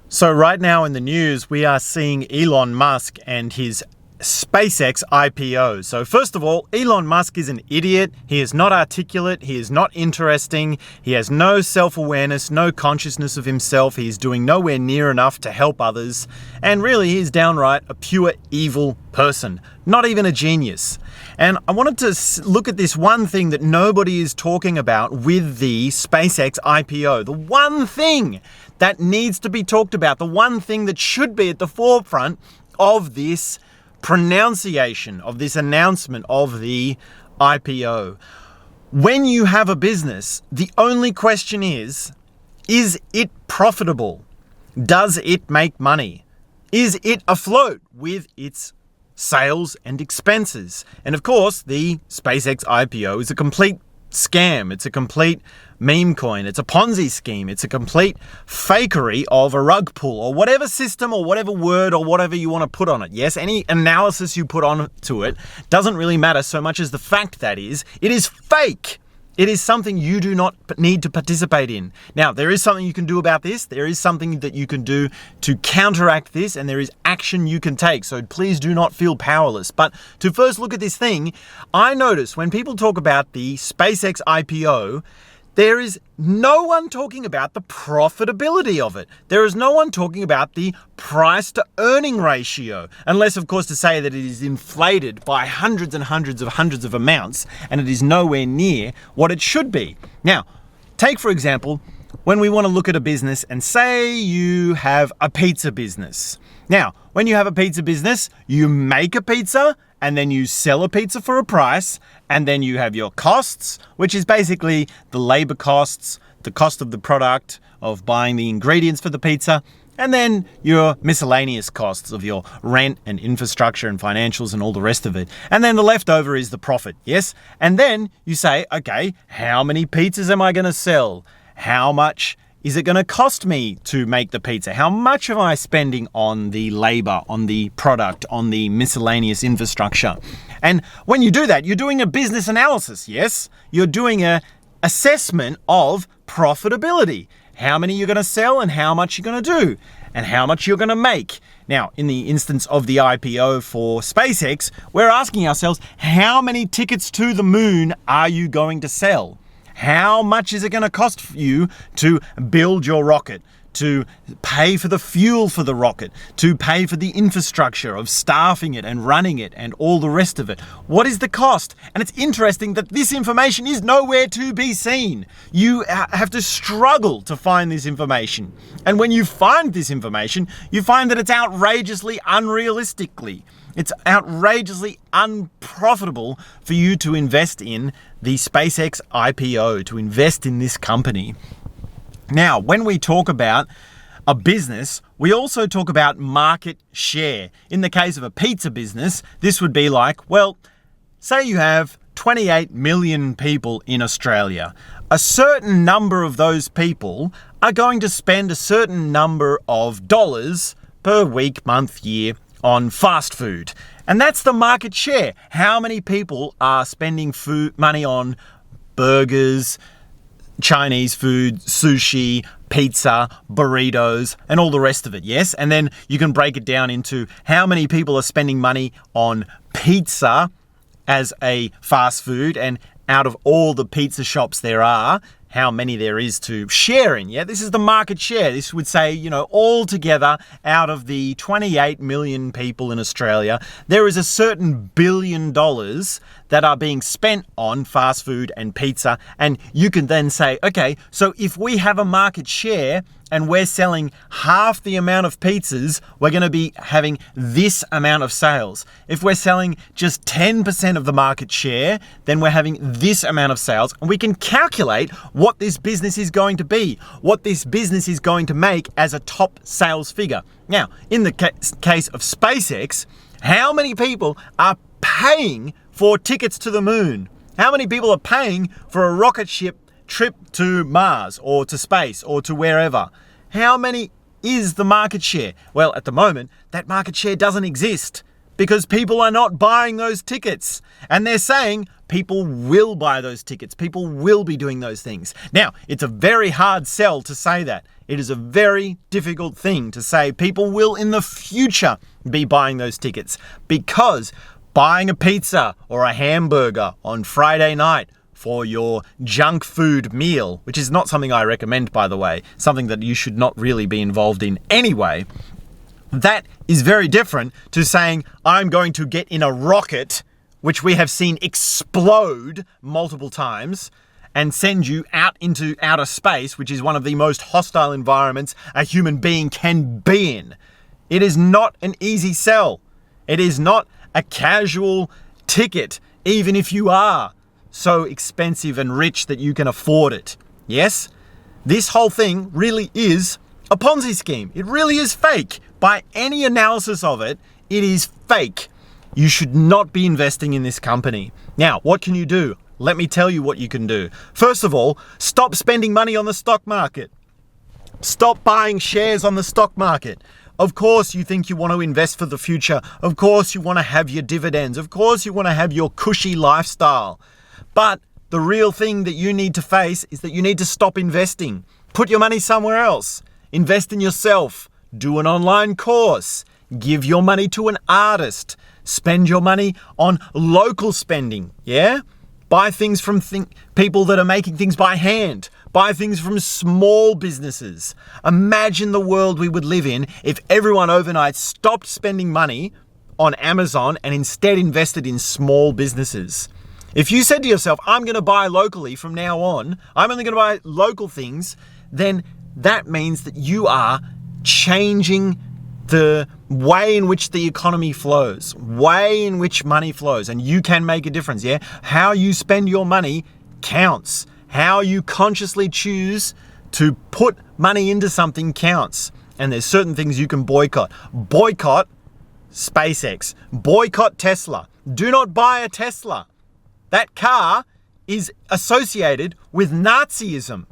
So right now in the news, we are seeing Elon Musk and his SpaceX IPO. So first of all, Elon Musk is an idiot. He is not articulate. He is not interesting. He has no self-awareness, no consciousness of himself. He is doing nowhere near enough to help others. And really, he's downright a pure evil person, not even a genius. And I wanted to look at this one thing that nobody is talking about with the SpaceX IPO. The one thing that needs to be talked about, the one thing that should be at the forefront of this pronunciation, of this announcement of the IPO. When you have a business, the only question is it profitable? Does it make money? Is it afloat with its sales and expenses? And of course, the SpaceX IPO is a complete scam. It's a complete meme coin. It's a Ponzi scheme. It's a complete fakery of a rug pull or whatever system or whatever word or whatever you want to put on it. Yes, any analysis you put on to it doesn't really matter so much as the fact that it is fake. It is something you do not need to participate in. Now, there is something you can do about this. There is something that you can do to counteract this, and there is action you can take. So please do not feel powerless. But to first look at this thing, I notice when people talk about the SpaceX IPO, there is no one talking about the profitability of it. There is no one talking about the price to earning ratio, unless of course to say that it is inflated by hundreds and hundreds of amounts and it is nowhere near what it should be. Now, take for example, when we want to look at a business and say you have a pizza business. Now, when you have a pizza business, you make a pizza and then you sell a pizza for a price, and then you have your costs, which is basically the labor costs, the cost of the product, of buying the ingredients for the pizza, and then your miscellaneous costs of your rent and infrastructure and financials and all the rest of it. And then the leftover is the profit, yes? And then you say, okay, how many pizzas am I going to sell? How much is it going to cost me to make the pizza? How much am I spending on the labor, on the product, on the miscellaneous infrastructure? And when you do that, you're doing a business analysis, yes? You're doing an assessment of profitability. How many you're going to sell and how much you're going to do and how much you're going to make. Now, in the instance of the IPO for SpaceX, we're asking ourselves, how many tickets to the moon are you going to sell? How much is it going to cost you to build your rocket, to pay for the fuel for the rocket, to pay for the infrastructure of staffing it and running it and all the rest of it? What is the cost? And it's interesting that this information is nowhere to be seen. You have to struggle to find this information. And when you find this information, you find that it's outrageously unrealistically. It's outrageously unprofitable for you to invest in the SpaceX IPO, to invest in this company. Now, when we talk about a business, we also talk about market share. In the case of a pizza business, this would be like, well, say you have 28 million people in Australia. A certain number of those people are going to spend a certain number of dollars per week, month, year on fast food. And that's the market share. How many people are spending money on burgers, Chinese food, sushi, pizza, burritos, and all the rest of it, yes? And then you can break it down into how many people are spending money on pizza as a fast food, and out of all the pizza shops there are, how many there is to share in. Yeah, this is the market share. This would say, all together out of the 28 million people in Australia, there is a certain $1 billion that are being spent on fast food and pizza. And you can then say, okay, so if we have a market share and we're selling half the amount of pizzas, we're going to be having this amount of sales. If we're selling just 10% of the market share, then we're having this amount of sales. And we can calculate what this business is going to be, what this business is going to make as a top sales figure. Now, in the case of SpaceX, how many people are paying for tickets to the moon? How many people are paying for a rocket ship trip to Mars or to space or to wherever? How many is the market share? Well, at the moment, that market share doesn't exist because people are not buying those tickets. And they're saying people will buy those tickets. People will be doing those things. Now, it's a very hard sell to say that. It is a very difficult thing to say people will in the future be buying those tickets, because buying a pizza or a hamburger on Friday night for your junk food meal, which is not something I recommend, by the way, something that you should not really be involved in anyway, that is very different to saying, I'm going to get in a rocket, which we have seen explode multiple times, and send you out into outer space, which is one of the most hostile environments a human being can be in. It is not an easy sell. It is not a casual ticket, even if you are so expensive and rich that you can afford it. Yes, this whole thing really is a Ponzi scheme. It really is fake. By any analysis of it, it is fake. You should not be investing in this company. Now, what can you do? Let me tell you what you can do. First of all, stop spending money on the stock market. Stop buying shares on the stock market. Of course, you think you want to invest for the future. Of course, you want to have your dividends. Of course, you want to have your cushy lifestyle. But the real thing that you need to face is that you need to stop investing. Put your money somewhere else. Invest in yourself. Do an online course. Give your money to an artist. Spend your money on local spending. Yeah? Buy things from people that are making things by hand. Buy things from small businesses. Imagine the world we would live in if everyone overnight stopped spending money on Amazon and instead invested in small businesses. If you said to yourself, I'm going to buy locally from now on, I'm only going to buy local things, then that means that you are changing the way in which the economy flows, way in which money flows, and you can make a difference, yeah? How you spend your money counts. How you consciously choose to put money into something counts. And there's certain things you can boycott. Boycott SpaceX. Boycott Tesla. Do not buy a Tesla. That car is associated with Nazism.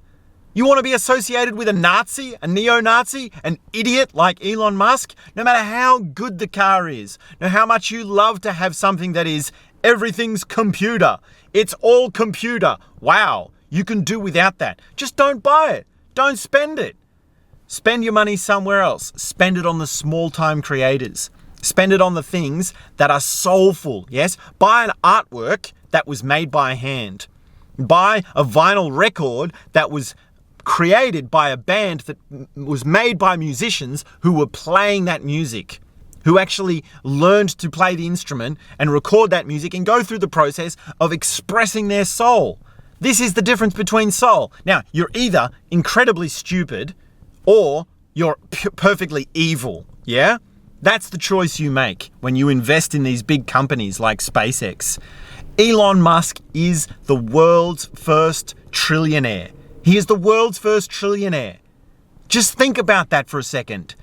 You want to be associated with a Nazi, a neo-Nazi, an idiot like Elon Musk? No matter how good the car is, no how much you love to have something that is everything's computer. It's all computer. Wow, you can do without that. Just don't buy it. Don't spend it. Spend your money somewhere else. Spend it on the small-time creators. Spend it on the things that are soulful, yes? Buy an artwork that was made by hand. Buy a vinyl record that was created by a band that was made by musicians who were playing that music, who actually learned to play the instrument and record that music and go through the process of expressing their soul. This is the difference between soul. Now, you're either incredibly stupid or you're perfectly evil, yeah? That's the choice you make when you invest in these big companies like SpaceX. Elon Musk is the world's first trillionaire. He is the world's first trillionaire. Just think about that for a second.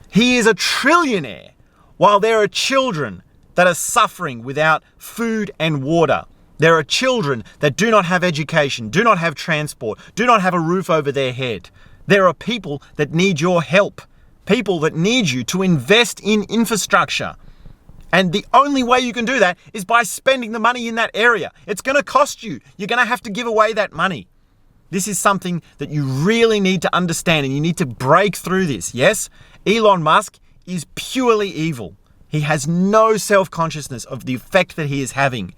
He is a trillionaire while there are children that are suffering without food and water. There are children that do not have education, do not have transport, do not have a roof over their head. There are people that need your help, people that need you to invest in infrastructure. And the only way you can do that is by spending the money in that area. It's going to cost you. You're going to have to give away that money. This is something that you really need to understand, and you need to break through this. Yes, Elon Musk is purely evil. He has no self-consciousness of the effect that he is having.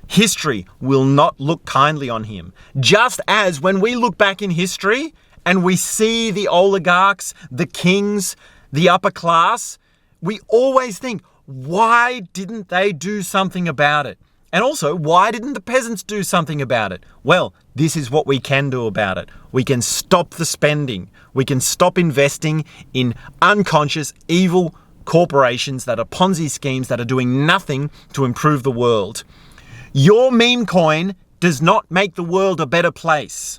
History will not look kindly on him. Just as when we look back in history and we see the oligarchs, the kings, the upper class, we always think, why didn't they do something about it? And also, why didn't the peasants do something about it? Well, this is what we can do about it. We can stop the spending. We can stop investing in unconscious, evil corporations that are Ponzi schemes that are doing nothing to improve the world. Your meme coin does not make the world a better place.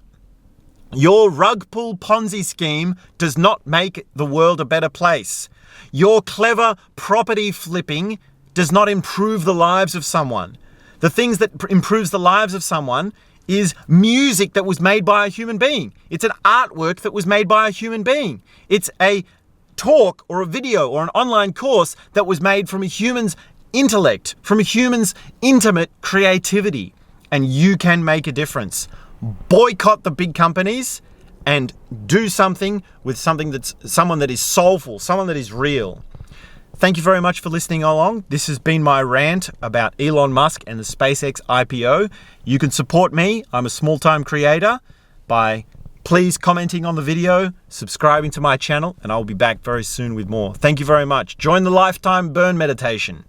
Your rug pull Ponzi scheme does not make the world a better place. Your clever property flipping does not improve the lives of someone. The things that improves the lives of someone is music that was made by a human being. It's an artwork that was made by a human being. It's a talk or a video or an online course that was made from a human's intellect, from a human's intimate creativity. And you can make a difference. Boycott the big companies and do something with someone that is soulful, someone that is real. Thank you very much for listening along. This has been my rant about Elon Musk and the SpaceX IPO. You can support me. I'm a small-time creator by please commenting on the video, subscribing to my channel, and I'll be back very soon with more. Thank you very much. Join the Lifetime Burn Meditation.